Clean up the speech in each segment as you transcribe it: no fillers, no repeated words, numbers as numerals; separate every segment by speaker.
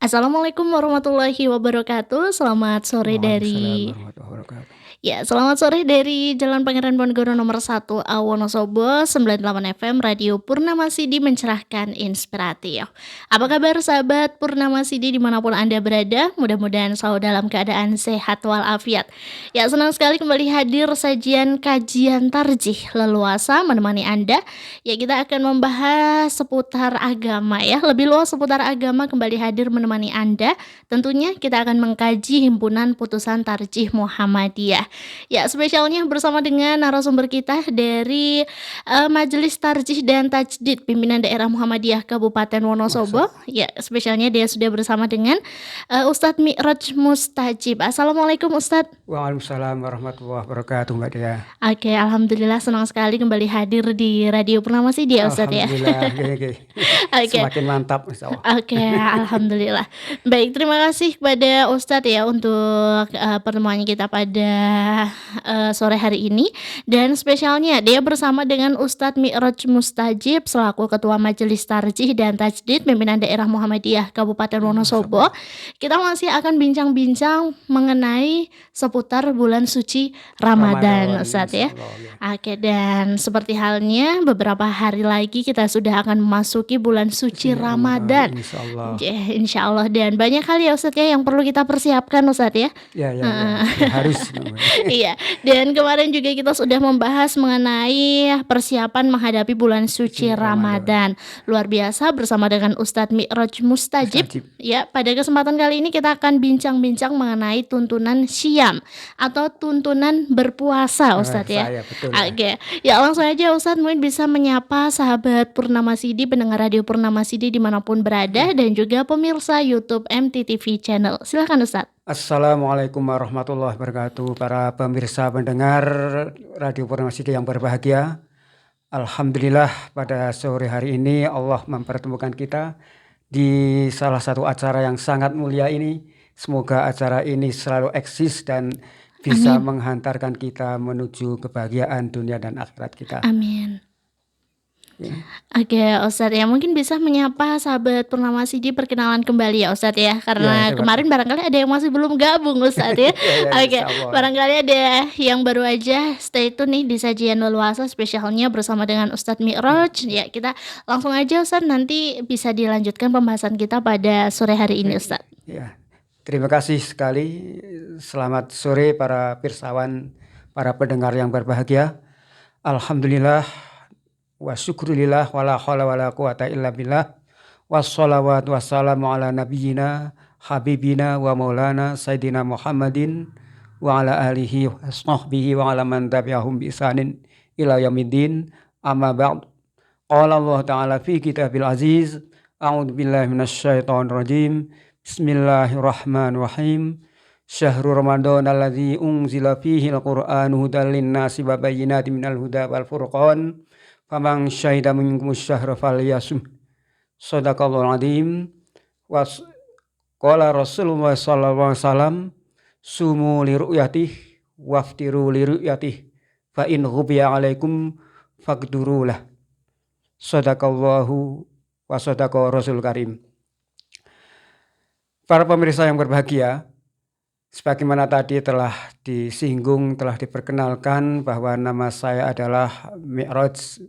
Speaker 1: Assalamualaikum warahmatullahi wabarakatuh. Selamat sore
Speaker 2: Waalaikumsalam
Speaker 1: dari
Speaker 2: warahmatullahi wabarakatuh.
Speaker 1: selamat sore dari Jalan Pangeran Ponegoro nomor 1 A Wonosobo 98 FM Radio Purnama Sidi mencerahkan inspiratif. Apa kabar sahabat Purnama Sidi dimanapun Anda berada? Mudah-mudahan selalu dalam keadaan sehat walafiat. Ya, senang sekali kembali hadir sajian kajian tarjih leluasa menemani Anda. Ya, kita akan membahas seputar agama ya. Lebih luas seputar agama kembali hadir menemani Anda. Tentunya kita akan mengkaji himpunan putusan tarjih Muhammadiyah. Ya, spesialnya bersama dengan narasumber kita dari Majelis Tarjih dan Tajdid Pimpinan Daerah Muhammadiyah Kabupaten Wonosobo.
Speaker 2: Masa
Speaker 1: Ya, spesialnya dia sudah bersama dengan Ustadz Mi'raj Mustajib. Assalamualaikum Ustadz.
Speaker 2: Waalaikumsalam warahmatullahi wabarakatuh, Mbak Dea.
Speaker 1: Oke, alhamdulillah senang sekali kembali hadir di Radio Purnama Sidi ya Ustadz ya.
Speaker 2: Alhamdulillah, oke.
Speaker 1: Oke.
Speaker 2: Semakin mantap, insya Allah.
Speaker 1: Oke, alhamdulillah. Baik, terima kasih kepada Ustadz ya untuk pertemuan kita pada sore hari ini. Dan spesialnya dia bersama dengan Ustadz Mi'raj Mustajib selaku Ketua Majelis Tarjih dan Tajdid Pimpinan Daerah Muhammadiyah Kabupaten Wonosobo. Kita masih akan bincang-bincang mengenai seputar bulan suci Ramadan, Ustadz ya. Oke, dan seperti halnya beberapa hari lagi kita sudah akan memasuki bulan suci Ramadan. Insya Allah. Dan banyak hal ya Ustadz ya yang perlu kita persiapkan Ustadz ya.
Speaker 2: Ya, harus.
Speaker 1: Iya, dan kemarin juga kita sudah membahas mengenai persiapan menghadapi bulan suci Ramadan. Luar biasa bersama dengan Ustadz Mi'raj Mustajib. Ya, pada kesempatan kali ini kita akan bincang-bincang mengenai tuntunan syam atau tuntunan berpuasa Ustadz ya. Oke, ya langsung aja Ustadz mungkin bisa menyapa sahabat Purnama Sidi, pendengar Radio Purnama Sidi dimanapun berada dan juga pemirsa YouTube MTTV Channel. Silakan Ustadz.
Speaker 2: Assalamualaikum warahmatullahi wabarakatuh, para pemirsa pendengar Radio Purnama Sidi yang berbahagia. Alhamdulillah pada sore hari ini Allah mempertemukan kita di salah satu acara yang sangat mulia ini. Semoga acara ini selalu eksis dan bisa menghantarkan kita menuju kebahagiaan dunia dan akhirat kita.
Speaker 1: Amin. Oke Ustadz ya, mungkin bisa menyapa sahabat Purnama Sidi perkenalan kembali ya Ustadz ya, karena kemarin barangkali ada yang masih belum gabung Ustadz ya. Oke, barangkali ada yang baru aja stay tune nih di sajian leluasa spesialnya bersama dengan Ustadz Mi'raj. Ya, kita langsung aja Ustadz, nanti bisa dilanjutkan pembahasan kita pada sore hari ini Ustadz.
Speaker 2: Ya, terima kasih sekali. Selamat sore para pirsawan, para pendengar yang berbahagia. Alhamdulillah wa syukurillah wala haula wala quwata illa billah. Wassalawatu wassalamu ala nabiyyina habibina wa maulana sayyidina Muhammadin wa ala alihi wa sahbihi wa ala man tabi'ahum bi ihsanin ila yaumiddin. Amma ba'd. Qala Allah ta'ala fi kitabil aziz. A'udzu billahi minasyaitonir rajim. Bismillahirrahmanirrahim. Syahrul Ramadan alladzi unzila fihi al-Qur'anu hudan lin-nasi wa bayyinatin minal huda wal furqan. Faman syahida minkumus syahra falyasum. Shadaqallahul adzim. Wa qala Rasulullah sallallahu alaihi wasallam, sumu li ru'yatih waftiru li ru'yatih fa in ghubiya alaikum faqdurulah. Shadaqallahu wa shadaqa Rasul Karim. Para pemirsa yang berbahagia, sebagaimana tadi telah disinggung, telah diperkenalkan bahwa nama saya adalah Mi'raj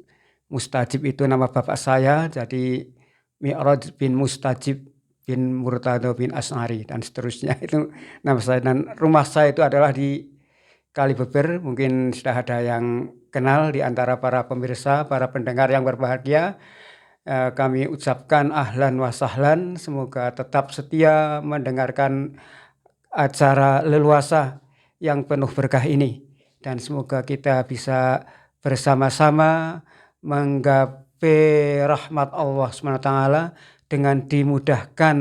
Speaker 2: Mustajib, itu nama bapak saya. Jadi Mi'raj bin Mustajib bin Murtado bin As'ari dan seterusnya, itu nama saya. Dan rumah saya itu adalah di Kalibeber. Mungkin sudah ada yang kenal di antara para pemirsa, para pendengar yang berbahagia. Kami ucapkan ahlan wa sahlan. Semoga tetap setia mendengarkan acara leluasa yang penuh berkah ini, dan semoga kita bisa bersama-sama menggapai rahmat Allah SWT dengan dimudahkan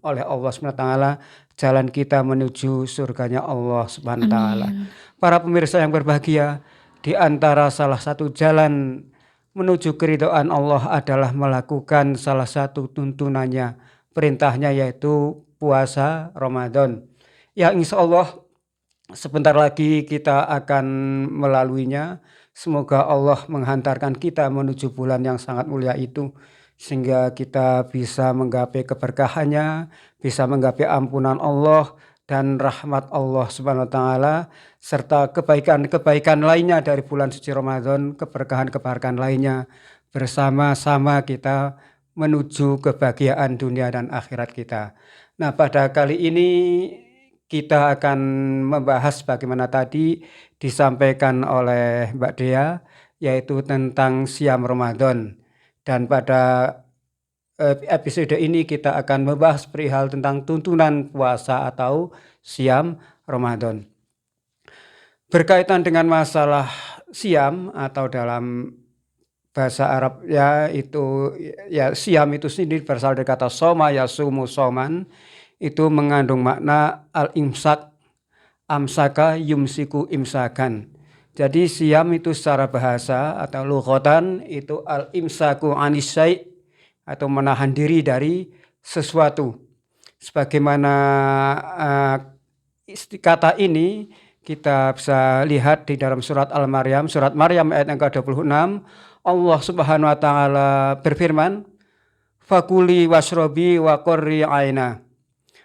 Speaker 2: oleh Allah SWT jalan kita menuju surganya Allah SWT. Para pemirsa yang berbahagia, di antara salah satu jalan menuju keridhaan Allah adalah melakukan salah satu tuntunannya, perintahnya, yaitu puasa Ramadan. Ya, insya Allah sebentar lagi kita akan melaluinya. Semoga Allah menghantarkan kita menuju bulan yang sangat mulia itu. sehingga kita bisa menggapai keberkahannya, bisa menggapai ampunan Allah dan rahmat Allah Subhanahu wa taala, serta kebaikan-kebaikan lainnya dari bulan suci Ramadan, keberkahan-keberkahan lainnya, bersama-sama kita menuju kebahagiaan dunia dan akhirat kita. Nah, pada kali ini kita akan membahas bagaimana tadi disampaikan oleh Mbak Dea, yaitu tentang siam Ramadan. Dan pada episode ini kita akan membahas perihal tentang tuntunan puasa atau siam Ramadan. Berkaitan dengan masalah siam atau dalam bahasa Arab itu siam itu sendiri berasal dari kata soma yasumu soman, itu mengandung makna al-imsak, amsaka yumsiku imsakan. Jadi siam itu secara bahasa atau lughatan itu al-imsaku anisai, atau menahan diri dari sesuatu. Sebagaimana kata ini kita bisa lihat di dalam surat Al-Maryam, surat Maryam ayat yang ke-26, Allah Subhanahu wa taala berfirman, "Fakuli washrobi wa qurri aina.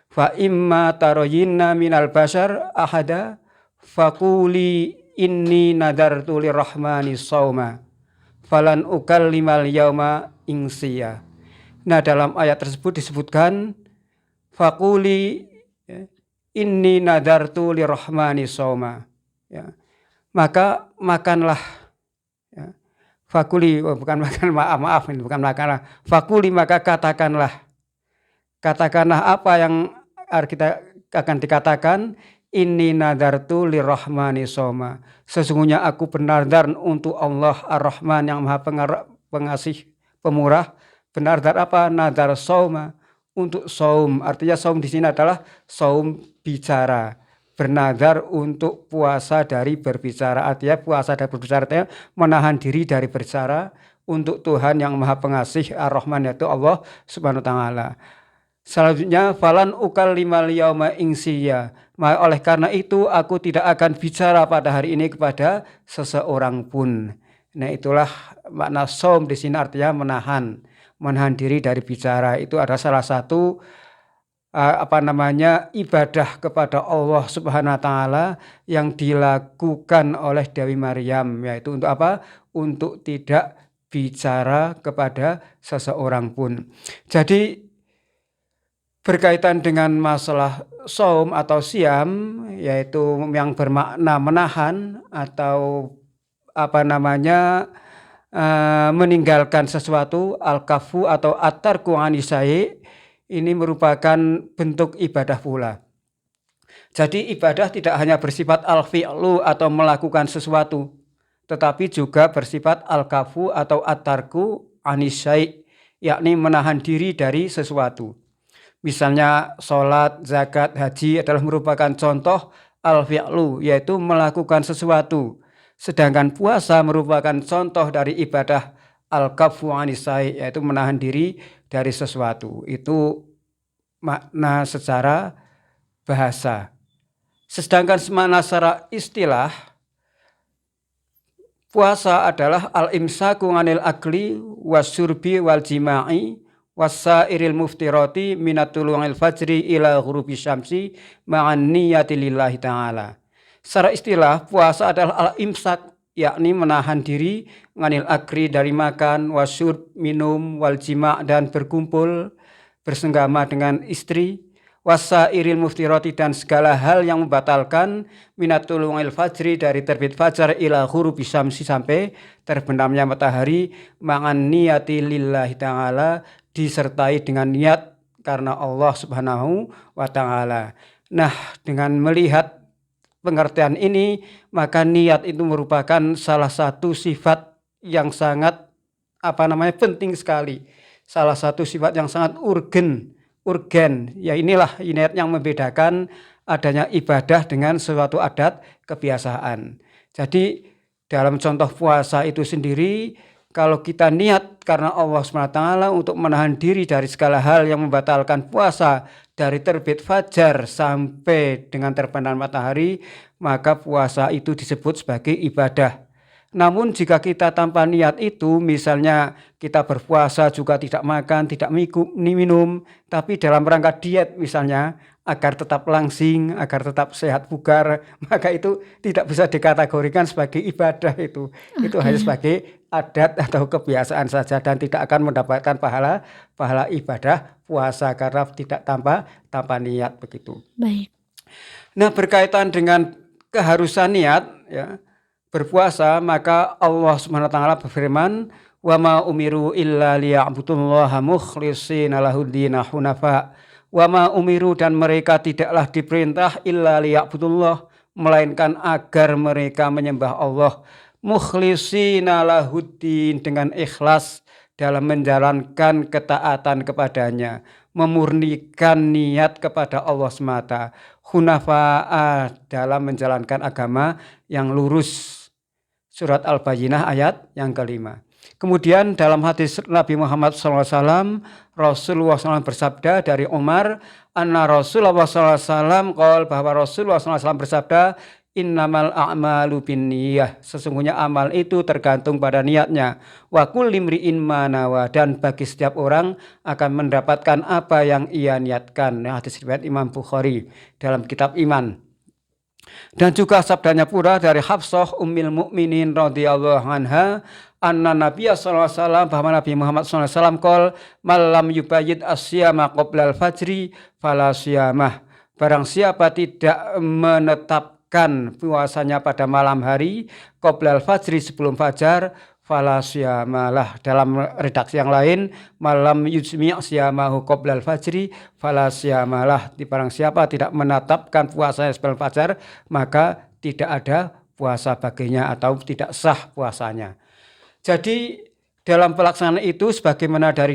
Speaker 2: Fa imma taroyinna minal bashar ahada fakuli inni nadartu lirrahmani sauma falan ukallimal yauma insiya." Nah, dalam ayat tersebut disebutkan fakuli inni nadartu lirrahmani sauma, maka makanlah, fakuli bukan makan, maaf ini bukan makanlah, fakuli maka katakanlah apa yang kita akan dikatakan, inni nadartu lirrahmani sauma, sesungguhnya aku bernadar untuk Allah Ar-Rahman yang Maha Pengasih Pemurah. Bernadar apa? Nadar sauma, untuk saum. Artinya saum di sini adalah saum bicara. Bernadar untuk puasa dari berbicara. Artinya puasa dari berbicara, artinya menahan diri dari berbicara untuk Tuhan yang Maha Pengasih Ar-Rahman, yaitu Allah Subhanahu wa taala. Selanjutnya, falan ukallimal yauma insiya. Oleh karena itu aku tidak akan bicara pada hari ini kepada seseorang pun. Nah, itulah makna saum di sini, artinya menahan diri dari bicara. Itu adalah salah satu ibadah kepada Allah Subhanahu wa taala yang dilakukan oleh Dewi Maryam, yaitu untuk apa? Untuk tidak bicara kepada seseorang pun. Jadi berkaitan dengan masalah saum atau siam, yaitu yang bermakna menahan atau meninggalkan sesuatu, al-kafu atau at-tarku anisai, ini merupakan bentuk ibadah pula. Jadi ibadah tidak hanya bersifat al-fi'lu atau melakukan sesuatu, tetapi juga bersifat al-kafu atau at-tarku anisai, yakni menahan diri dari sesuatu. Misalnya sholat, zakat, haji adalah merupakan contoh al-fi'lu, yaitu melakukan sesuatu. Sedangkan puasa merupakan contoh dari ibadah al-kafu anisai, yaitu menahan diri dari sesuatu. Itu makna secara bahasa. Sedangkan makna secara istilah, puasa adalah al-imsaku anil akli wasyurbi wal jima'i wasairil muftirati minatulungil fajri ila ghurubi syamsi ma'an niyati lillahi ta'ala. Secara istilah, puasa adalah al-imsak, yakni menahan diri, nganil akri dari makan, wasyur minum, wal jima' dan berkumpul, bersenggama dengan istri, wasairil muftirati dan segala hal yang membatalkan, minatulungil fajri dari terbit fajar ila ghurubi syamsi sampai terbenamnya matahari, ma'an niyati lillahi ta'ala, disertai dengan niat karena Allah Subhanahu wa taala. Nah, dengan melihat pengertian ini, maka niat itu merupakan salah satu sifat yang sangat penting sekali. Salah satu sifat yang sangat urgen. Ya, inilah niat yang membedakan adanya ibadah dengan suatu adat kebiasaan. Jadi dalam contoh puasa itu sendiri, kalau kita niat karena Allah SWT untuk menahan diri dari segala hal yang membatalkan puasa dari terbit fajar sampai dengan terbenam matahari, maka puasa itu disebut sebagai ibadah. Namun jika kita tanpa niat itu, misalnya kita berpuasa juga tidak makan, tidak minum, tapi dalam rangka diet misalnya, agar tetap langsing, agar tetap sehat bugar, maka itu tidak bisa dikategorikan sebagai ibadah itu. Itu hanya
Speaker 1: Oke,
Speaker 2: sebagai adat atau kebiasaan saja dan tidak akan mendapatkan pahala ibadah puasa karena tidak tanpa niat begitu.
Speaker 1: baik.
Speaker 2: Nah, berkaitan dengan keharusan niat ya, berpuasa, maka Allah Subhanahu wa taala berfirman, "Wa ma umiru illa liya'budullaha mukhlishina lahuddin hunafa." Wa ma umiru, dan mereka tidaklah diperintah illa liya'budullah, melainkan agar mereka menyembah Allah mukhlishina lahuddin, dengan ikhlas dalam menjalankan ketaatan kepadanya, memurnikan niat kepada Allah semata, hunafa'a, dalam menjalankan agama yang lurus. Surat Al-Bayyinah ayat yang kelima. Kemudian dalam hadis Nabi Muhammad SAW, Rasulullah SAW bersabda dari Umar, anna Rasulullah SAW qol, bahwa Rasulullah SAW bersabda, innamal a'malu binniyah, sesungguhnya amal itu tergantung pada niatnya. Wa kulli imri'in ma nawa, dan bagi setiap orang akan mendapatkan apa yang ia niatkan. Hadis riwayat Imam Bukhari dalam kitab Iman. Dan juga sabdanya pula dari Hafsah Ummul Mukminin radhiyallahu anha, anna Nabiya sallallahu alaihi wasallam, bahwa Nabi Muhammad sallallahu alaihi wasallam qol, malam yubayyid asyama qoblal fajri fala siyamah. Barang siapa tidak menetapkan puasanya pada malam hari qoblal fajri, sebelum fajar, fala siyamalah. Dalam redaksi yang lain, malam yusmi' siyamahu qoblal fajri fala siyamalah. Barang siapa tidak menetapkan puasanya sebelum fajar, maka tidak ada puasa baginya atau tidak sah puasanya. Jadi dalam pelaksanaan itu, sebagaimana dari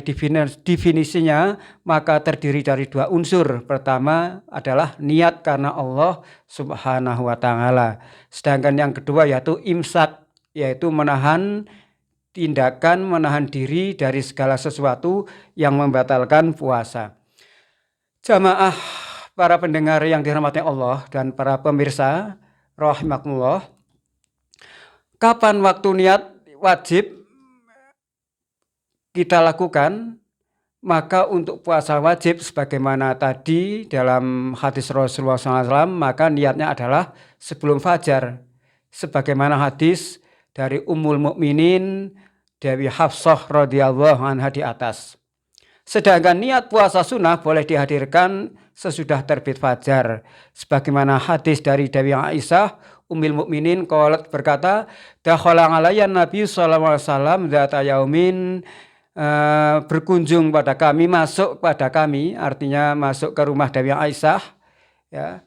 Speaker 2: definisinya, maka terdiri dari dua unsur. Pertama adalah niat karena Allah Subhanahu wa taala. Sedangkan yang kedua yaitu imsak, yaitu menahan tindakan, menahan diri dari segala sesuatu yang membatalkan puasa. Jamaah para pendengar yang dirahmati Allah dan para pemirsa rahimakumullah, kapan waktu niat wajib kita lakukan? Maka untuk puasa wajib, sebagaimana tadi dalam hadis Rasulullah SAW, maka niatnya adalah sebelum fajar, sebagaimana hadis dari Ummul Mukminin Dewi Hafsah radhiyallahu anha di atas. Sedangkan niat puasa sunnah boleh dihadirkan sesudah terbit fajar, sebagaimana hadis dari Dewi Aisyah Ummul Mukminin qalat, berkata, dakhala alayya Nabi sallallahu alaihi wasallam dzata yaumin, berkunjung pada kami, masuk pada kami, artinya masuk ke rumah Dewi Aisyah ya,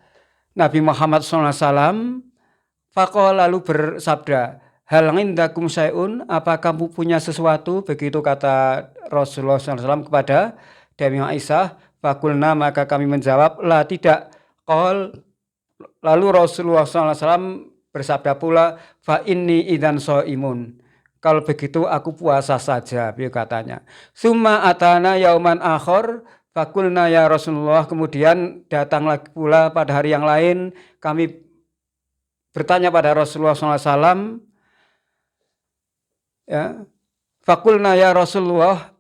Speaker 2: Nabi Muhammad SAW. Faqala, lalu bersabda, hal indakum syai'un, apa kamu punya sesuatu? Begitu kata Rasulullah SAW kepada Dewi Aisyah. Fakulna, maka kami menjawab, la, tidak. Qol, lalu Rasulullah SAW bersabda pula, fa inni idzan shaimun, kalau begitu aku puasa saja, katanya. Summa atana yauman akhor, fakulna ya Rasulullah, kemudian datang lagi pula pada hari yang lain, kami bertanya pada Rasulullah SAW, ya, fakulna ya Rasulullah,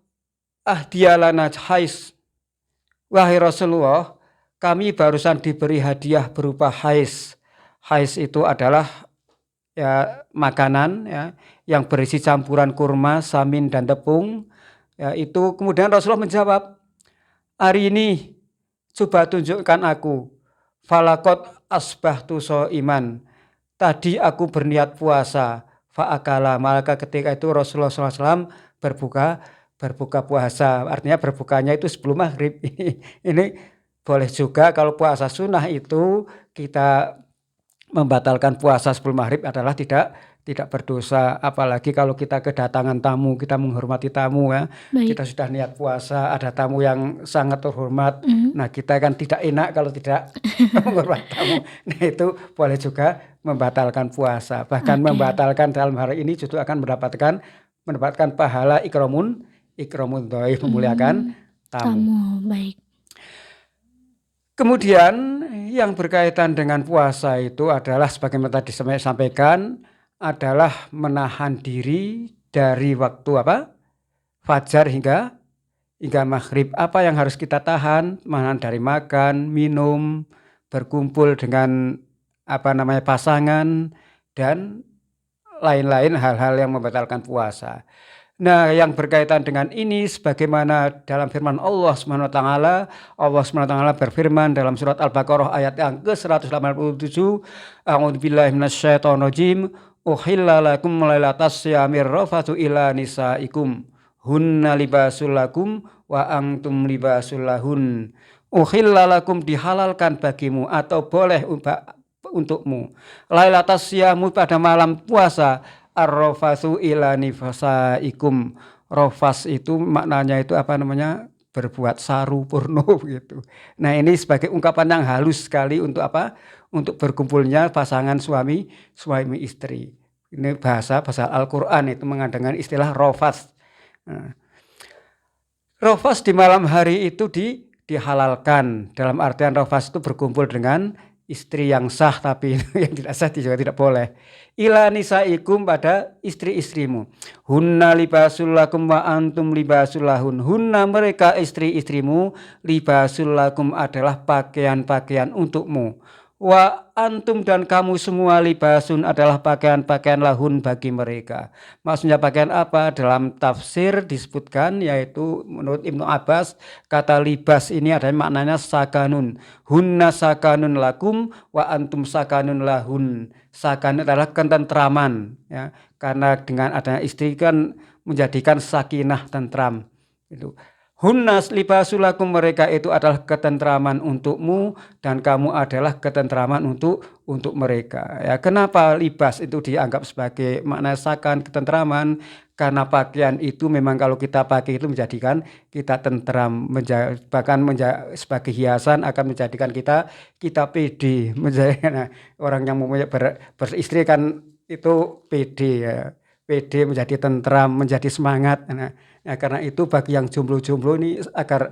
Speaker 2: ahdiyalana hais, wahai Rasulullah, kami barusan diberi hadiah berupa hais. Hais itu adalah ya makanan ya yang berisi campuran kurma, samin dan tepung. Ya, itu kemudian Rasulullah menjawab, hari ini coba tunjukkan aku. Falakot asbahtu shaiman, tadi aku berniat puasa. Fa'akala, maka ketika itu Rasulullah SAW berbuka puasa. Artinya berbukanya itu sebelum maghrib. Ini boleh juga kalau puasa sunnah itu kita membatalkan puasa sebelum maghrib adalah tidak berdosa, apalagi kalau kita kedatangan tamu, kita menghormati tamu ya.
Speaker 1: Baik.
Speaker 2: Kita sudah niat puasa, ada tamu yang sangat terhormat. Nah, kita kan tidak enak kalau tidak menghormati tamu. Nah, itu boleh juga membatalkan puasa. Bahkan membatalkan dalam hari ini justru akan mendapatkan pahala ikramun dhaif, memuliakan tamu.
Speaker 1: Baik.
Speaker 2: Kemudian yang berkaitan dengan puasa itu adalah sebagaimana tadi saya sampaikan, adalah menahan diri dari waktu fajar hingga maghrib. Apa yang harus kita tahan? Menahan dari makan, minum, berkumpul dengan pasangan, dan lain-lain hal-hal yang membatalkan puasa. Nah, yang berkaitan dengan ini sebagaimana dalam firman Allah Subhanahu wa taala, Allah Subhanahu wa taala berfirman dalam surat Al-Baqarah ayat yang ke-187, A'udzubillahi minasyaitonirrajim, Uhilla lakum lailatas syamir rafatu ila nisaikum hunna libasul lakum wa antum libasul lahun. Uhilla lakum dihalalkan bagimu atau boleh untukmu. Lailatas syamu pada malam puasa, ar-rafatsu ila nifasaikum. Rafas itu maknanya itu berbuat saru porno gitu. Nah, ini sebagai ungkapan yang halus sekali untuk untuk berkumpulnya pasangan suami istri. Ini bahasa Al-Qur'an itu mengandalkan istilah rafas. Nah, rafas di malam hari itu dihalalkan. Dalam artian rafas itu berkumpul dengan istri yang sah, tapi yang tidak sah juga tidak boleh. Ila nisaikum pada istri-istrimu. Hunna libasul lakum wa antum libasul lahun. Hunna mereka istri-istrimu, libasul lakum adalah pakaian-pakaian untukmu. Wa antum dan kamu semua libasun adalah pakaian-pakaian lahun bagi mereka. Maksudnya pakaian apa? Dalam tafsir disebutkan, yaitu menurut Ibnu Abbas, kata libas ini adalah maknanya sakanun. Hunna sakanun lakum wa antum sakanun lahun. Sakanun adalah ketentraman, ya. Karena dengan adanya istri kan menjadikan sakinah, tentram. Itu. Hunnas libasulakum, mereka itu adalah ketentraman untukmu dan kamu adalah ketentraman untuk mereka. Ya, kenapa libas itu dianggap sebagai makna sakan, ketentraman? Karena pakaian itu memang kalau kita pakai itu menjadikan kita tentram, bahkan sebagai hiasan akan menjadikan kita pede. Nah, orang yang mempunyai beristri kan itu pede, ya. Pede, menjadi tentram, menjadi semangat. Nah, karena itu bagi yang jomblo-jomblo ini agar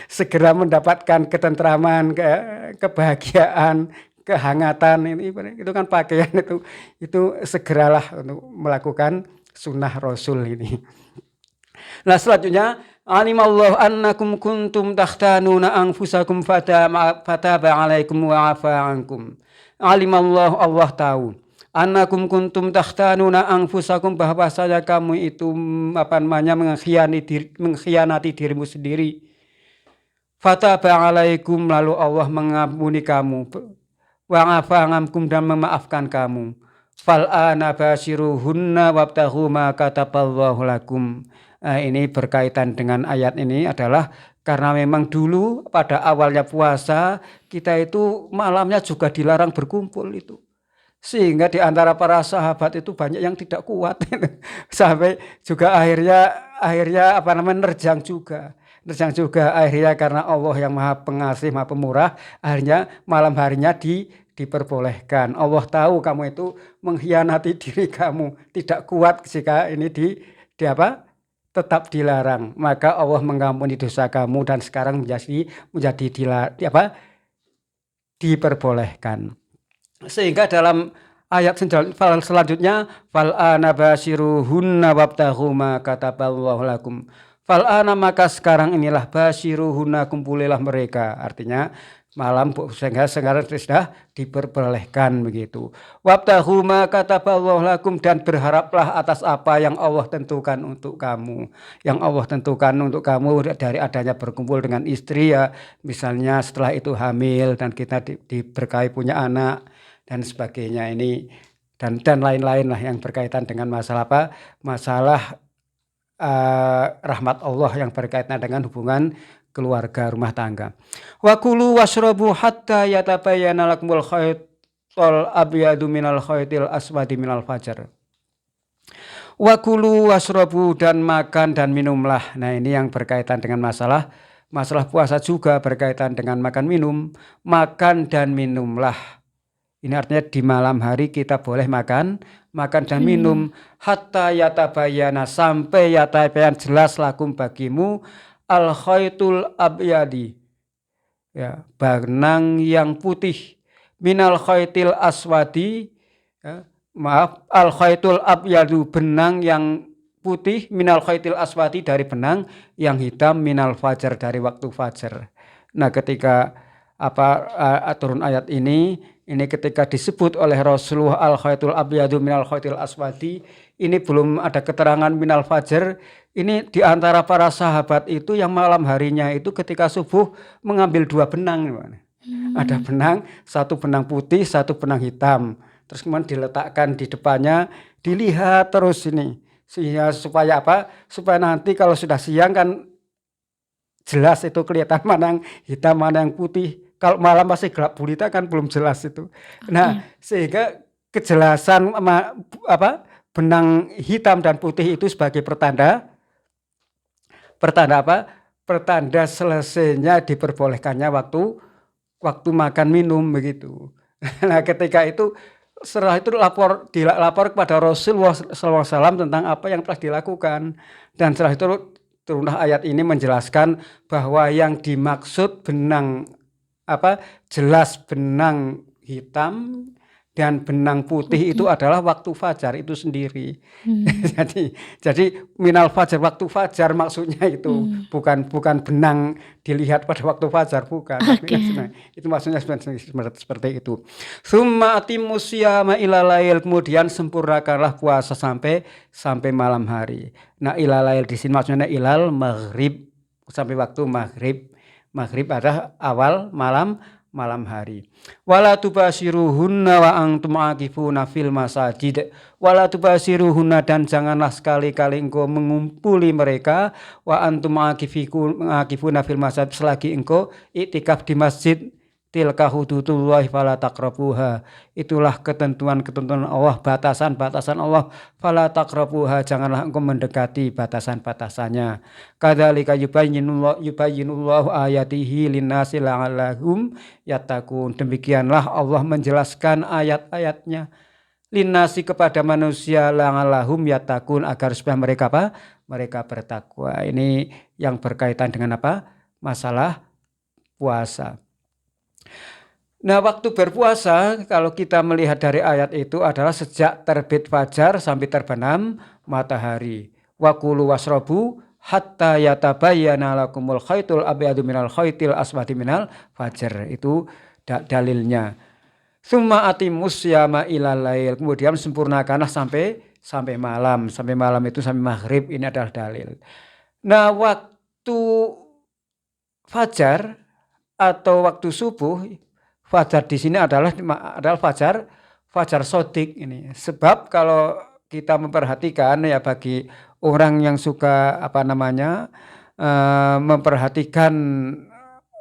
Speaker 2: segera mendapatkan ketentraman, kebahagiaan, kehangatan, ini itu kan pakaian itu segeralah untuk melakukan sunnah Rasul ini. Nah, selanjutnya, alimallahu annakum kuntum takhtanuna anfusakum fataba alaikum wa afa ankum. Alimallahu, Allah tahu, annakum kuntum takhtanuna anfusakum, bahwasanya kamu itu mengkhianati dirimu sendiri. Fataba alaikum, lalu Allah mengampuni kamu. Wa afa ankum, dan memaafkan kamu. Fal'ana bashiruhunna wabtaghu ma kataballahu lakum. Ini berkaitan dengan ayat ini adalah karena memang dulu pada awalnya puasa kita itu malamnya juga dilarang berkumpul itu. Sehingga di antara para sahabat itu banyak yang tidak kuat sampai juga akhirnya nerjang juga akhirnya, karena Allah yang Maha Pengasih, Maha Pemurah, akhirnya malam harinya diperbolehkan. Allah tahu kamu itu mengkhianati diri kamu, tidak kuat jika ini tetap dilarang, maka Allah mengampuni dosa kamu dan sekarang menjadi diperbolehkan. Sehingga dalam ayat selanjutnya, fal'ana bashiruhunna wabtaghu ma kataballahu lakum. Fal'ana, maka sekarang inilah, bashiruhunna, kumpulilah mereka. Artinya malam sehingga sekarang sudah diperbolehkan begitu. Wabtaghu ma kataballahu lakum, dan berharaplah atas apa yang Allah tentukan untuk kamu. Yang Allah tentukan untuk kamu dari adanya berkumpul dengan istri, ya, misalnya setelah itu hamil dan kita diberkahi punya anak dan sebagainya, ini dan lain-lain lah yang berkaitan dengan masalah rahmat Allah yang berkaitan dengan hubungan keluarga, rumah tangga. Wa kulu washrabu hatta yatabayyana lakumul khaytul abyadu minal khaytil aswadi minal fajar. Wa kulu washrabu, dan makan dan minumlah. Nah, ini yang berkaitan dengan masalah puasa juga berkaitan dengan makan dan minumlah. Ini artinya di malam hari kita boleh makan dan minum. Hatta yatabayyana, sampai yatabayan, jelas, lakum bagimu, al khaytul abyadi, ya, benang yang putih, minal khaytil aswadi, al khaitul abyadu, benang yang putih, minal khaitil aswati, dari benang yang hitam, minal fajar, dari waktu fajar. Nah, ketika turun ayat ini ketika disebut oleh Rasulullah al khaitul abyadu minal khaitil aswati, ini belum ada keterangan minal fajar. Ini diantara para sahabat itu yang malam harinya itu ketika subuh mengambil 2 benang. Ada benang, satu benang putih, satu benang hitam. Terus kemudian diletakkan di depannya, dilihat terus ini. Sehingga supaya supaya nanti kalau sudah siang kan jelas itu kelihatan mana yang hitam, mana yang putih. Kalau malam masih gelap gulita kan belum jelas itu. Nah, sehingga kejelasan benang hitam dan putih itu sebagai pertanda pertanda selesainya diperbolehkannya waktu makan minum begitu. Nah, ketika itu setelah itu dilapor kepada Rasulullah SAW tentang apa yang telah dilakukan, dan setelah itu turunlah ayat ini menjelaskan bahwa yang dimaksud benang jelas benang hitam dan benang putih itu adalah waktu fajar itu sendiri. Jadi minal fajar, waktu fajar maksudnya itu, bukan benang dilihat pada waktu fajar, bukan. Itu maksudnya seperti itu. Tsumma atimmus syiyama ilal lail, kemudian sempurnakanlah puasa sampai malam hari. Nah, ilal lail di sini maksudnya ilal maghrib, sampai waktu maghrib. Maghrib adalah awal malam hari. Wala tubashiruhunna wa antum aqifuna fil masajid. Wala tubashiruhunna, dan janganlah sekali-kali engkau mengumpuli mereka, wa antum aqifuna fil masajid, selagi engkau iktikaf di masjid. Tilka hududullahi fala taqrabuha, itulah ketentuan Allah, batasan Allah, fala taqrabuha, janganlah engkau mendekati batasan-batasannya. Kadzalika yubayyinullahu ayatihi linnasi la'allahum yattaqun, demikianlah Allah menjelaskan ayat-ayatnya linnasi, kepada manusia, la'allahum yattaqun, agar supaya mereka bertakwa. Ini yang berkaitan dengan masalah puasa. Nah, waktu berpuasa kalau kita melihat dari ayat itu adalah sejak terbit fajar sampai terbenam matahari. Wa kulu wasrobu hatta yatabayyana lakumul khaitul abyadu minal khaitil aswadi minal fajar. Itu dalilnya. Tsumma atimmus syiyama ilal lail, kemudian sempurnakanlah sampai malam. Sampai malam itu sampai maghrib, ini adalah dalil. Nah, waktu fajar atau waktu subuh, fajar di sini adalah fajar sodik ini. Sebab kalau kita memperhatikan ya, bagi orang yang suka memperhatikan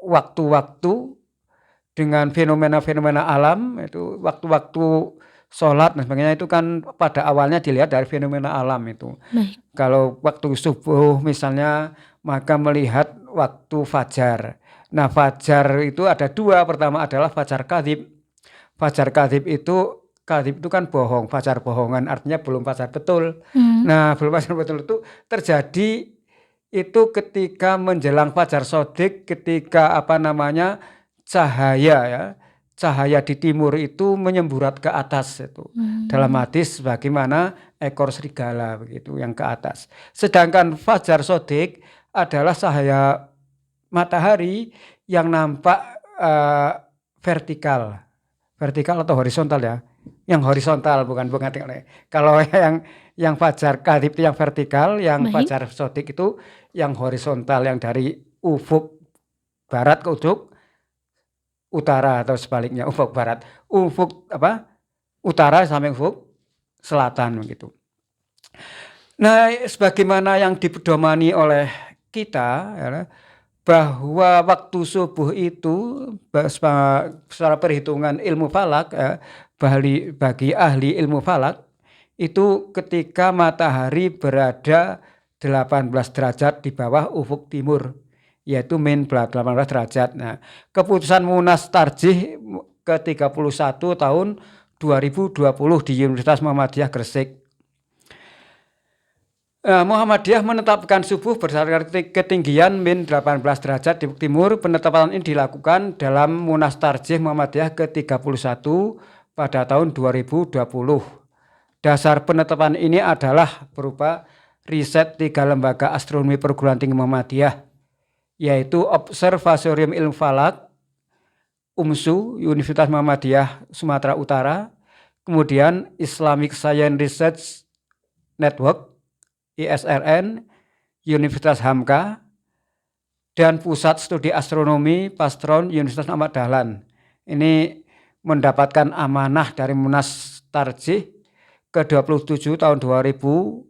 Speaker 2: waktu-waktu dengan fenomena-fenomena alam, itu waktu-waktu sholat dan sebagainya, itu kan pada awalnya dilihat dari fenomena alam itu. Kalau waktu subuh misalnya, maka melihat waktu fajar. Nah, fajar itu ada 2. Pertama adalah fajar kadzib. Fajar kadzib itu kan bohong, fajar bohongan, artinya belum fajar betul. Nah, belum fajar betul itu terjadi itu ketika menjelang fajar sodik, ketika cahaya di timur itu menyemburat ke atas itu. Dalam hadis bagaimana ekor serigala begitu yang ke atas. Sedangkan fajar sodik adalah cahaya matahari yang nampak vertikal atau horizontal ya. Yang horizontal, bukan kalau yang fajar kadzib itu yang vertikal, yang fajar sodik itu yang horizontal, yang dari ufuk barat ke ufuk utara, atau sebaliknya, ufuk barat, ufuk utara sampai ufuk selatan begitu. Nah, sebagaimana yang dipedomani oleh kita ya, bahwa waktu subuh itu secara perhitungan ilmu falak bagi ahli ilmu falak itu ketika matahari berada 18 derajat di bawah ufuk timur, yaitu min 18 derajat. Nah, keputusan Munas Tarjih ke-31 tahun 2020 di Universitas Muhammadiyah Gresik. Muhammadiyah menetapkan subuh berdasarkan ketinggian min 18 derajat di timur. Penetapan ini dilakukan dalam Munas Tarjih Muhammadiyah ke-31 pada tahun 2020. Dasar penetapan ini adalah berupa riset 3 lembaga astronomi perguruan tinggi Muhammadiyah, yaitu Observatorium Ilmu Falak, UMSU, Universitas Muhammadiyah Sumatera Utara, kemudian Islamic Science Research Network, ISRN, Universitas Hamka, dan Pusat Studi Astronomi Pastron Universitas Ahmad Dahlan. Ini mendapatkan amanah dari Munas Tarjih ke-27 tahun 2010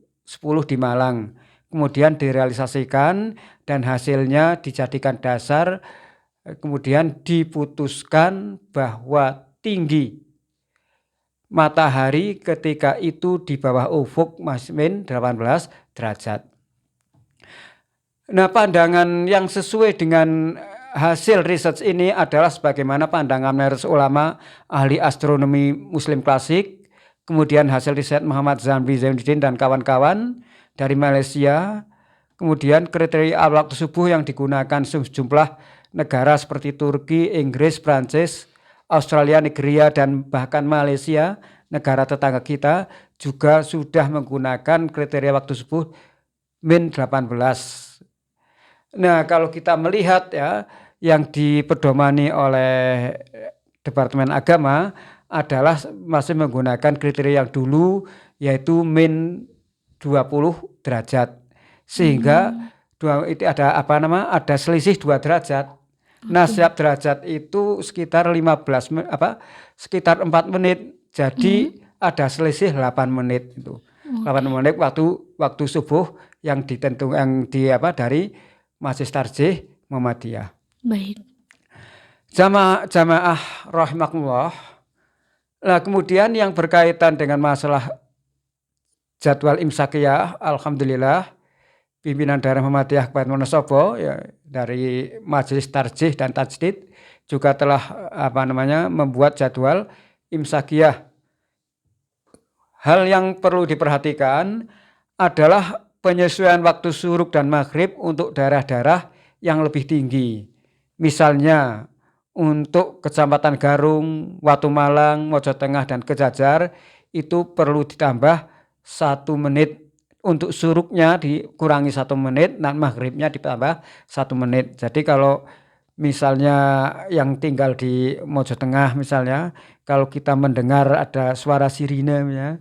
Speaker 2: di Malang. Kemudian direalisasikan dan hasilnya dijadikan dasar, kemudian diputuskan bahwa tinggi matahari ketika itu di bawah ufuk min 18 derajat. Nah, pandangan yang sesuai dengan hasil riset ini adalah sebagaimana pandangan mayoritas ulama ahli astronomi Muslim klasik, kemudian hasil riset Muhammad Zamri Zainuddin dan kawan-kawan dari Malaysia, kemudian kriteria waktu subuh yang digunakan sejumlah negara seperti Turki, Inggris, Prancis, Australia, Nigeria, dan bahkan Malaysia, negara tetangga kita juga sudah menggunakan kriteria waktu subuh min 18. Nah, kalau kita melihat ya, yang dipedomani oleh Departemen Agama adalah masih menggunakan kriteria yang dulu, yaitu min 20 derajat. Sehingga itu ada selisih 2 derajat. Nah, setiap derajat itu sekitar 4 menit. Jadi ada selisih 8 menit itu. 8 menit waktu subuh yang ditentukan dari Majelis Tarjih Muhammadiyah.
Speaker 1: Baik.
Speaker 2: Jamaah rahimakumullah. Nah, kemudian yang berkaitan dengan masalah jadwal imsakiyah, alhamdulillah pimpinan daerah Muhammadiyah Kabupaten Wonosobo ya, dari Majelis Tarjih dan Tajdid juga telah membuat jadwal imsakiyah. Hal yang perlu diperhatikan adalah penyesuaian waktu syuruk dan maghrib untuk daerah-daerah yang lebih tinggi. Misalnya untuk Kecamatan Garung, Watu Malang, Mojo Tengah, dan Kejajar itu perlu ditambah 1 menit. Untuk syuruknya dikurangi 1 menit dan maghribnya ditambah 1 menit. Jadi kalau misalnya yang tinggal di Mojo Tengah misalnya, kalau kita mendengar ada suara sirine ya,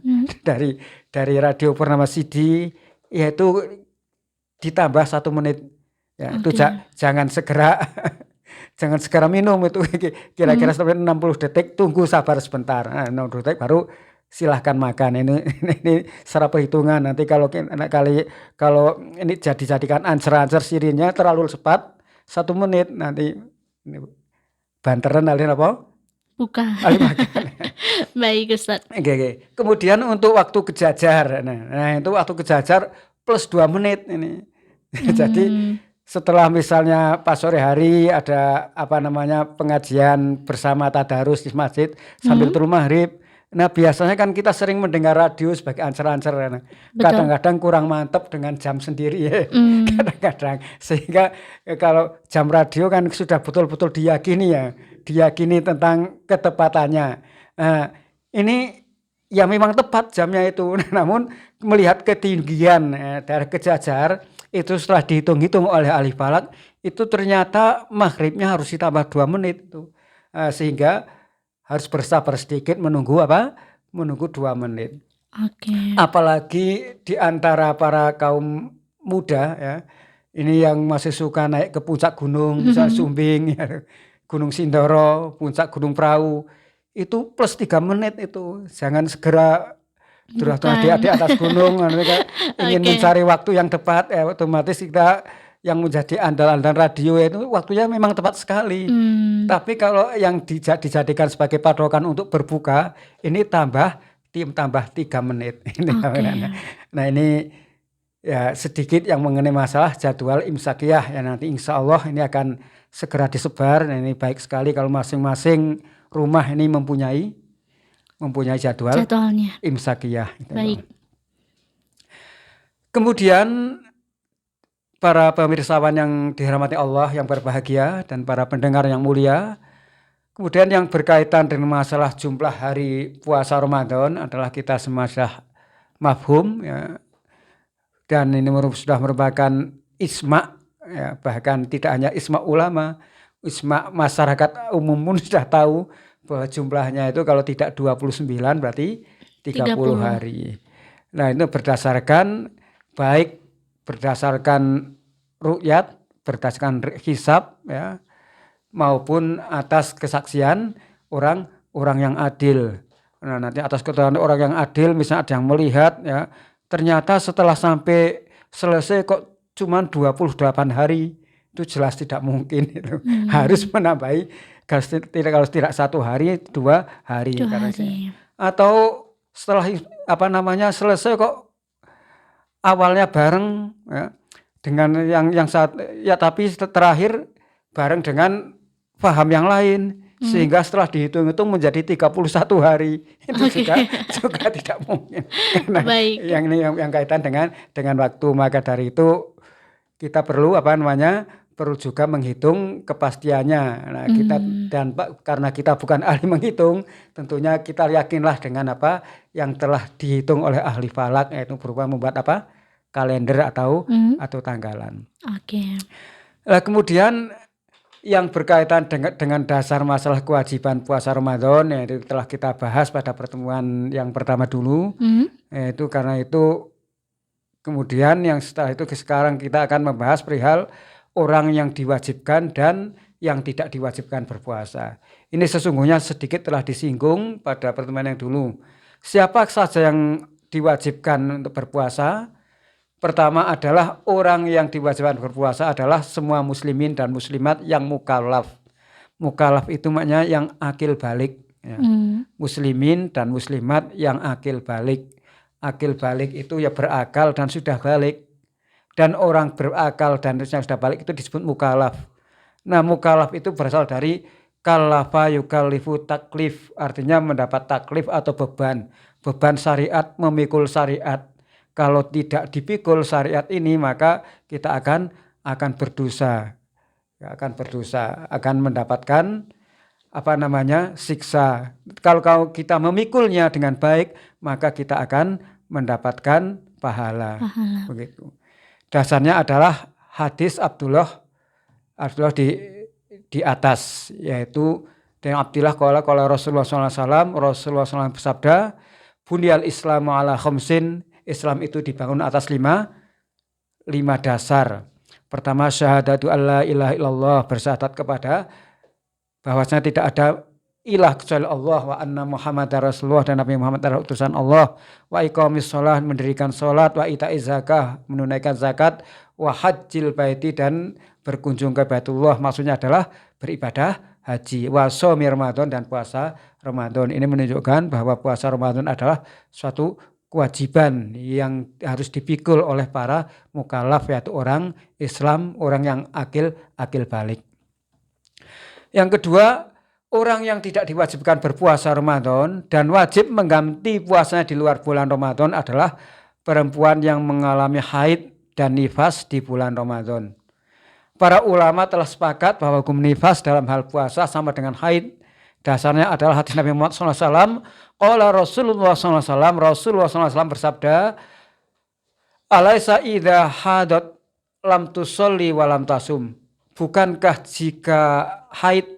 Speaker 2: dari radio Purnama Sidi, yaitu ditambah 1 menit ya, itu jangan segera minum, itu kira-kira sampai 60 detik, tunggu sabar sebentar. Nah, 60 detik baru silahkan makan. Ini secara perhitungan, nanti kalau ini dijadikan answer sirinya terlalu cepat 1 menit, nanti banteran alin apa?
Speaker 1: Bukan. Baik Ustaz.
Speaker 2: Okay. Kemudian untuk waktu kejajar, nah itu waktu kejajar plus 2 menit ini. Jadi setelah misalnya pas sore hari ada pengajian bersama tadarus di masjid sambil turun maghrib. Nah, biasanya kan kita sering mendengar radio sebagai answer. Kadang-kadang kurang mantap dengan jam sendiri ya. Kadang-kadang. Sehingga kalau jam radio kan sudah betul-betul diyakini tentang ketepatannya. Nah, ini ya memang tepat jamnya itu. Namun melihat ketinggian dari Kejajar itu setelah dihitung-hitung oleh ahli falak, itu ternyata maghribnya harus ditambah 2 menit itu. Sehingga harus bersabar sedikit menunggu 2 menit.
Speaker 1: Okay.
Speaker 2: Apalagi di antara para kaum muda ya, ini yang masih suka naik ke puncak gunung, misalnya Sumbing, ya, Gunung Sindoro, puncak Gunung Prau, itu plus 3 menit itu. Jangan segera di atas gunung, ingin mencari waktu yang tepat, otomatis kita yang menjadi andalan radio itu waktunya memang tepat sekali. Tapi kalau yang dijadikan sebagai patokan untuk berbuka, ini tambah 3 menit. Nah, ini ya sedikit yang mengenai masalah jadwal imsakiyah ya, nanti insya Allah ini akan segera disebar. Nah, ini baik sekali kalau masing-masing rumah ini mempunyai jadwalnya imsakiyah.
Speaker 1: Baik.
Speaker 2: Kemudian para pemirsawan yang dirahmati Allah yang berbahagia dan para pendengar yang mulia, Kemudian yang berkaitan dengan masalah jumlah hari puasa Ramadan adalah kita semua sudah mafhum ya, dan ini sudah merupakan isma ya, bahkan tidak hanya isma ulama, isma masyarakat umum pun sudah tahu bahwa jumlahnya itu kalau tidak 29 berarti 30
Speaker 1: 30.
Speaker 2: hari. Nah, itu berdasarkan baik berdasarkan ru'yat, berdasarkan hisab ya, maupun atas kesaksian orang yang adil. Nah, nanti atas keterangan orang yang adil, misalnya ada yang melihat ya, ternyata setelah sampai selesai kok cuma 28 hari, itu jelas tidak mungkin itu. Harus menambahi kalau tidak 1 hari 2 hari
Speaker 1: 2
Speaker 2: karena
Speaker 1: hari.
Speaker 2: atau setelah selesai kok awalnya bareng ya, dengan yang saat ya, tapi terakhir bareng dengan paham yang lain sehingga setelah dihitung-hitung menjadi 31 hari. Itu juga tidak mungkin. Karena
Speaker 1: Baik.
Speaker 2: yang kaitan dengan waktu, maka dari itu kita perlu perlu juga menghitung kepastiannya. Nah, kita karena kita bukan ahli menghitung, tentunya kita yakinlah dengan apa yang telah dihitung oleh ahli falak, yaitu berupa membuat kalender atau tanggalan.
Speaker 1: Oke.
Speaker 2: Nah, kemudian yang berkaitan dengan dasar masalah kewajiban puasa Ramadan, yaitu telah kita bahas pada pertemuan yang pertama dulu. Yaitu karena itu kemudian yang setelah itu sekarang kita akan membahas perihal orang yang diwajibkan dan yang tidak diwajibkan berpuasa. Ini sesungguhnya sedikit telah disinggung pada pertemuan yang dulu. Siapa saja yang diwajibkan untuk berpuasa? Pertama adalah orang yang diwajibkan berpuasa adalah semua muslimin dan muslimat yang mukallaf. Mukallaf itu maknanya yang akil balik. Ya. Muslimin dan muslimat yang akil balik. Akil balik itu ya berakal dan sudah balik. Dan orang berakal dan yang sudah balik itu disebut mukallaf. Nah, mukallaf itu berasal dari kallafa yukallifu taklif, artinya mendapat taklif atau beban. Beban syariat, memikul syariat. Kalau tidak dipikul syariat ini, maka kita akan berdosa. Akan mendapatkan siksa. Kalau kita memikulnya dengan baik, maka kita akan mendapatkan pahala. Begitu. Dasarnya adalah hadis Abdullah di atas, yaitu dari Abdullah qala Rasulullah SAW, Rasulullah SAW bersabda, "Bunyal Islamu ala khamsin." Islam itu dibangun atas lima dasar. Pertama, syahadatu alla ilaha illallah, bersyahadat kepada bahwasanya tidak ada ilah kecuali Allah, wa anna Muhammadar Rasulullah, dan Nabi Muhammad adalah utusan Allah, wa iqamis shalah, mendirikan salat, wa ita'iz zakah, menunaikan zakat, wa hajjil baiti, dan berkunjung ke Baitullah, maksudnya adalah beribadah haji, wa shaumi Ramadan, dan puasa Ramadan. Ini menunjukkan bahwa puasa Ramadan adalah suatu kewajiban yang harus dipikul oleh para mukallaf, yaitu orang Islam, orang yang akil balik. Yang kedua, orang yang tidak diwajibkan berpuasa Ramadan dan wajib mengganti puasanya di luar bulan Ramadan adalah perempuan yang mengalami haid dan nifas di bulan Ramadan. Para ulama telah sepakat bahwa hukum nifas dalam hal puasa sama dengan haid. Dasarnya adalah hadis Nabi Muhammad SAW. Qala Rasulullah SAW, Rasulullah SAW bersabda, "Alaisa idza hadat lam tusolli wa lam tasum." Bukankah jika haid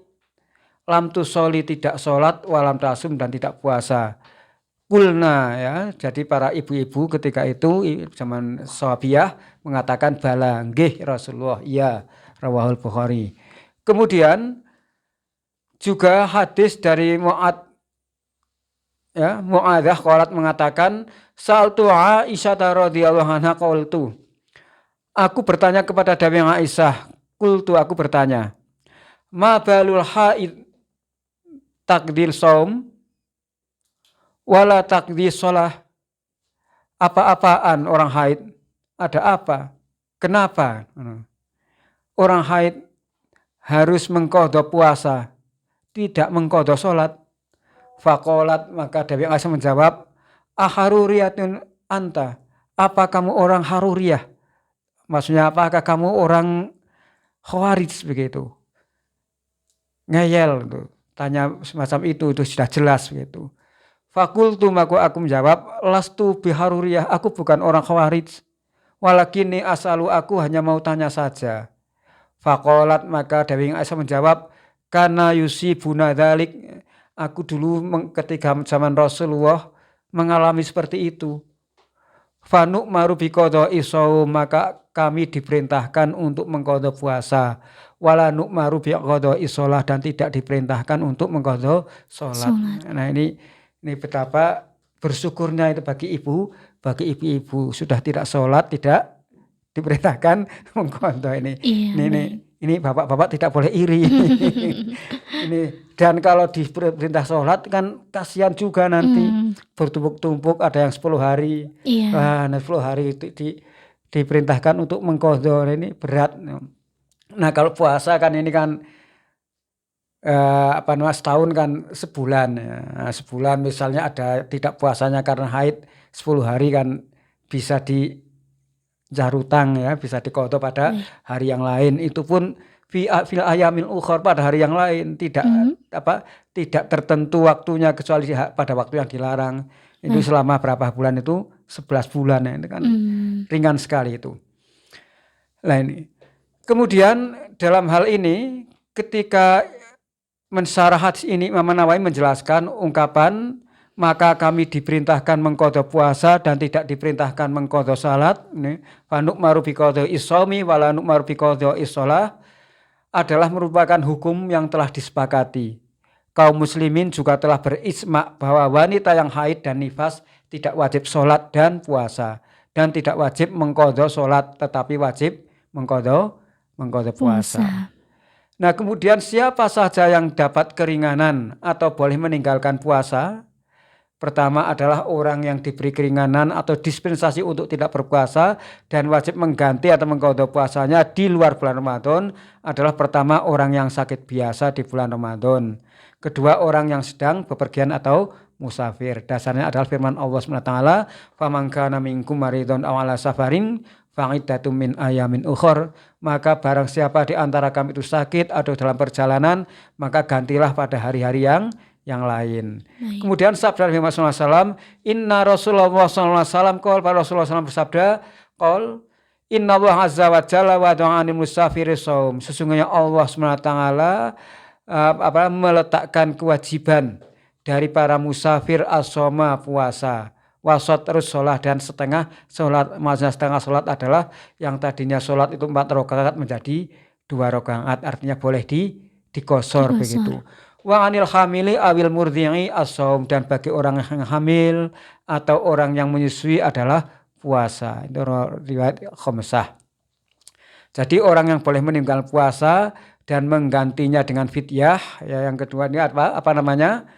Speaker 2: lam tusolli, tidak sholat, walam tasum, dan tidak puasa. Kulna, ya, jadi para ibu-ibu ketika itu zaman sahabiyah mengatakan bala, nggih Rasulullah, iya, rawahul Bukhari. Kemudian juga hadis dari Mu'adzah qalat mengatakan, sa'altu Aisyah radhiyallahu anha qultu. Aku bertanya kepada Dewi Aisyah, qultu, aku bertanya, ma balul haid takdil saum wala takdil sholah. Apa-apaan orang haid? Ada apa? Kenapa orang haid harus mengqadha puasa, tidak mengqadha sholat? Faqalat, maka Dewi Aisyah menjawab, aharuriyatun anta, apa kamu orang haruriyah? Maksudnya apakah kamu orang khawarij begitu? Ngeyel tuh. tanya semacam itu sudah jelas gitu. Fakultu maka aku menjawab, lastu biharuriyah, aku bukan orang Khawarij. Walakini asalu, aku hanya mau tanya saja. Fakolat maka Dewi Aisyah menjawab, karena yusibuna dzalik, aku dulu ketika zaman Rasulullah mengalami seperti itu. Fanuk maru biqadha isau, maka kami diperintahkan untuk mengqadha puasa. Wala nuk maru biqadha isolah, dan tidak diperintahkan untuk mengqadha salat.
Speaker 1: Sholat.
Speaker 2: Nah ini betapa bersyukurnya itu bagi ibu-ibu sudah tidak sholat, tidak diperintahkan mengqadha ini.
Speaker 1: Iya, baik.
Speaker 2: Ini bapak-bapak tidak boleh iri. Ini dan kalau diperintah sholat kan kasihan juga nanti bertumpuk-tumpuk, ada yang 10 hari.
Speaker 1: Iya.
Speaker 2: 10 hari itu diperintahkan untuk mengqadha, ini berat. Nah kalau puasa kan ini kan setahun kan sebulan ya. Sebulan misalnya ada tidak puasanya karena haid 10 hari kan bisa dijarutang ya, bisa diqadha pada hari yang lain. Itu pun fil ayamil ukhar, pada hari yang lain, tidak tertentu waktunya kecuali pada waktu yang dilarang. Itu selama berapa bulan, itu 11 bulan ya, itu kan ringan sekali itu. Nah ini. Kemudian dalam hal ini ketika mensyarah hadis ini Imam Nawawi menjelaskan ungkapan maka kami diperintahkan mengqadha puasa dan tidak diperintahkan mengqadha salat. Fanuk maru biqadha isyaumi wala nuk maru biqadha ishalah adalah merupakan hukum yang telah disepakati. Kaum muslimin juga telah berijma bahwa wanita yang haid dan nifas tidak wajib sholat dan puasa, dan tidak wajib mengqadha sholat tetapi wajib mengqadha puasa. Nah kemudian siapa saja yang dapat keringanan atau boleh meninggalkan puasa? Pertama adalah orang yang diberi keringanan atau dispensasi untuk tidak berpuasa dan wajib mengganti atau mengqadha puasanya di luar bulan Ramadan adalah pertama orang yang sakit biasa di bulan Ramadan. Kedua orang yang sedang bepergian atau musafir. Dasarnya adalah firman Allah SWT, faman kana minkum maridun aw ala safarin fa'iddatun min ayamin ukhar, maka barang siapa di antara kami itu sakit atau dalam perjalanan, maka gantilah pada hari-hari yang lain. Kemudian sabda Nabi Muhammad SAW, inna Rasulullah SAW, Rasulullah SAW bersabda, inna Allah azza wa jalla wa du'anil musafiri saum, sesungguhnya Allah SWT meletakkan kewajiban dari para musafir as-soma, puasa, wasot terus sholat, dan setengah sholat. Maksudnya setengah sholat adalah yang tadinya sholat itu 4 rakaat menjadi 2 rakaat, artinya boleh dikosor begitu. Wa anil hamili awil murdhi'i as-shaum, dan bagi orang yang hamil atau orang yang menyusui adalah puasa. Itu riwayat khamsah. Jadi orang yang boleh meninggal puasa dan menggantinya dengan fidyah, ya, yang kedua ini apa namanya?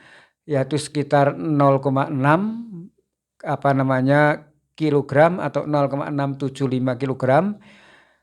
Speaker 2: Yaitu sekitar 0,6 kilogram atau 0,675 kilogram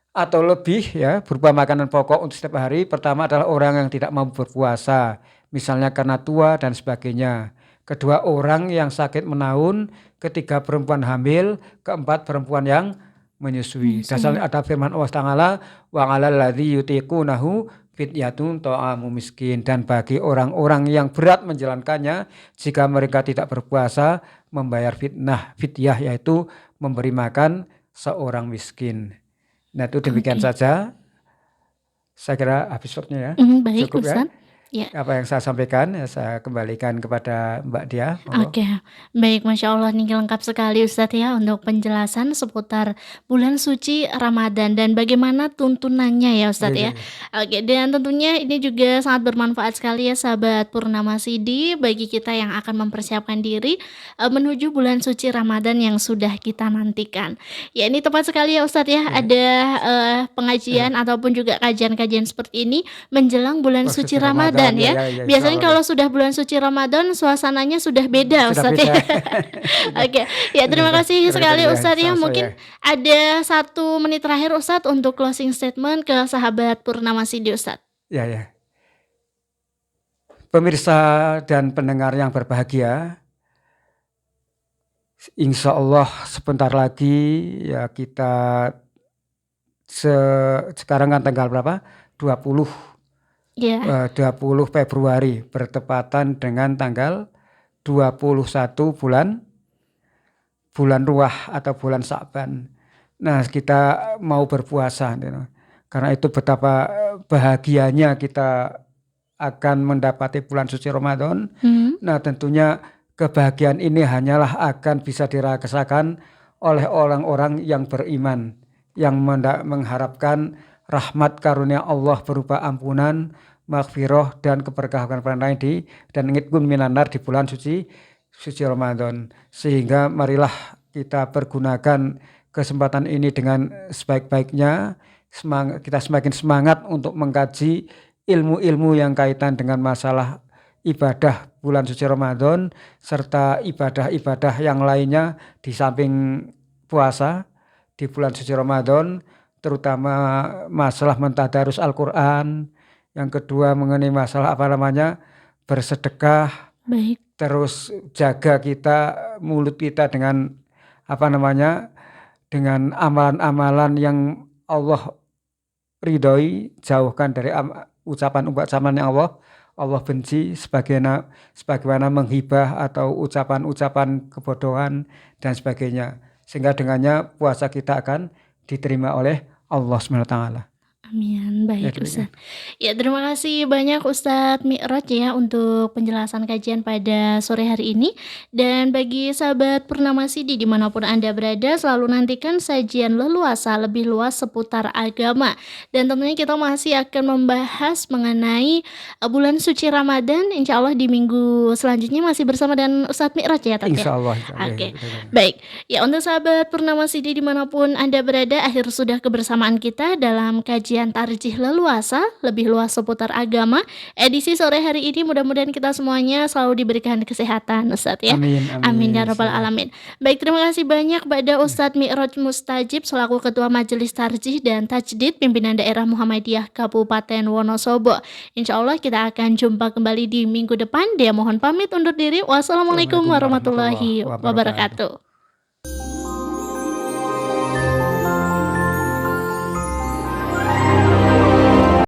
Speaker 2: atau lebih ya, berupa makanan pokok untuk setiap hari. Pertama adalah orang yang tidak mampu berpuasa, misalnya karena tua dan sebagainya. Kedua orang yang sakit menaun, ketiga perempuan hamil, keempat perempuan yang menyusui. Dasarnya ada firman Allah Ta'ala, wa 'alal ladzi yutiqunahu fidyatun ta'amu miskin, dan bagi orang-orang yang berat menjalankannya jika mereka tidak berpuasa membayar fidyah, yaitu memberi makan seorang miskin. Nah itu demikian saja. Saya kira habis waktunya ya.
Speaker 1: Baik,
Speaker 2: cukup
Speaker 1: Ustaz.
Speaker 2: Ya. Apa yang saya sampaikan saya kembalikan kepada Mbak Dia.
Speaker 1: Oke, baik, Masya Allah, nih lengkap sekali Ustadz ya untuk penjelasan seputar bulan suci Ramadan dan bagaimana tuntunannya ya Ustadz ya. Oke, dan tentunya ini juga sangat bermanfaat sekali ya sahabat Purnama Sidi bagi kita yang akan mempersiapkan diri menuju bulan suci Ramadan yang sudah kita nantikan. Ya ini tepat sekali ya Ustadz ya, ada pengajian ataupun juga kajian-kajian seperti ini menjelang bulan suci Ramadan ya. Biasanya kalau sudah bulan suci Ramadan suasananya sudah beda Ustadz ya. Oke, ya terima kasih sekali Ustadz ya. Mungkin ada 1 menit terakhir Ustadz untuk closing statement ke sahabat Purnama Sidi Ustadz.
Speaker 2: Ya. Pemirsa dan pendengar yang berbahagia, insya Allah sebentar lagi ya kita sekarang kan tanggal berapa? 20
Speaker 1: Iya.
Speaker 2: 20 Februari bertepatan dengan tanggal 21 bulan Ruah atau bulan Sa'ban. Nah, kita mau berpuasa gitu. Karena itu betapa bahagianya kita akan mendapati bulan suci Ramadan. Nah, tentunya kebahagiaan ini hanyalah akan bisa dirasakan oleh orang-orang yang beriman, yang mengharapkan rahmat karunia Allah berupa ampunan, maghfirah dan keberkahan lain dan ngitqun minanar di bulan suci Ramadan. Sehingga marilah kita pergunakan kesempatan ini dengan sebaik-baiknya. Kita semakin semangat untuk mengkaji ilmu-ilmu yang kaitan dengan masalah ibadah bulan suci Ramadan serta ibadah-ibadah yang lainnya di samping puasa di bulan suci Ramadan, terutama masalah mentadarus Al-Quran, yang kedua mengenai masalah bersedekah.
Speaker 1: Baik.
Speaker 2: Terus jaga mulut kita dengan dengan amalan-amalan yang Allah ridhoi, jauhkan dari ucapan-ucapan yang Allah benci, sebagaimana menghibah atau ucapan-ucapan kebodohan dan sebagainya. Sehingga dengannya puasa kita akan diterima oleh Allah SWT.
Speaker 1: Amin. Baik, Ustadz. Ya, terima kasih banyak Ustadz Mi'raj ya untuk penjelasan kajian pada sore hari ini. Dan bagi sahabat Purnama Sidi dimanapun Anda berada, selalu nantikan sajian leluasa lebih luas seputar agama. Dan tentunya kita masih akan membahas mengenai bulan suci Ramadan. Insya Allah di minggu selanjutnya masih bersama dengan Ustadz Mi'raj ya, Tat, ya?
Speaker 2: Insya Allah.
Speaker 1: Oke. Baik. Ya, untuk sahabat Purnama Sidi dimanapun Anda berada, akhir sudah kebersamaan kita dalam kajian tarjih leluasa lebih luas seputar agama edisi sore hari ini. Mudah-mudahan kita semuanya selalu diberikan kesehatan, Ustadz ya. Amin ya rabbal alamin. Baik, terima kasih banyak pada Ustadz Mi'raj Mustajib selaku Ketua Majelis Tarjih dan Tajdid Pimpinan Daerah Muhammadiyah Kabupaten Wonosobo. Insya Allah kita akan jumpa kembali di minggu depan. Dia mohon pamit undur diri. Wassalamualaikum warahmatullahi wabarakatuh.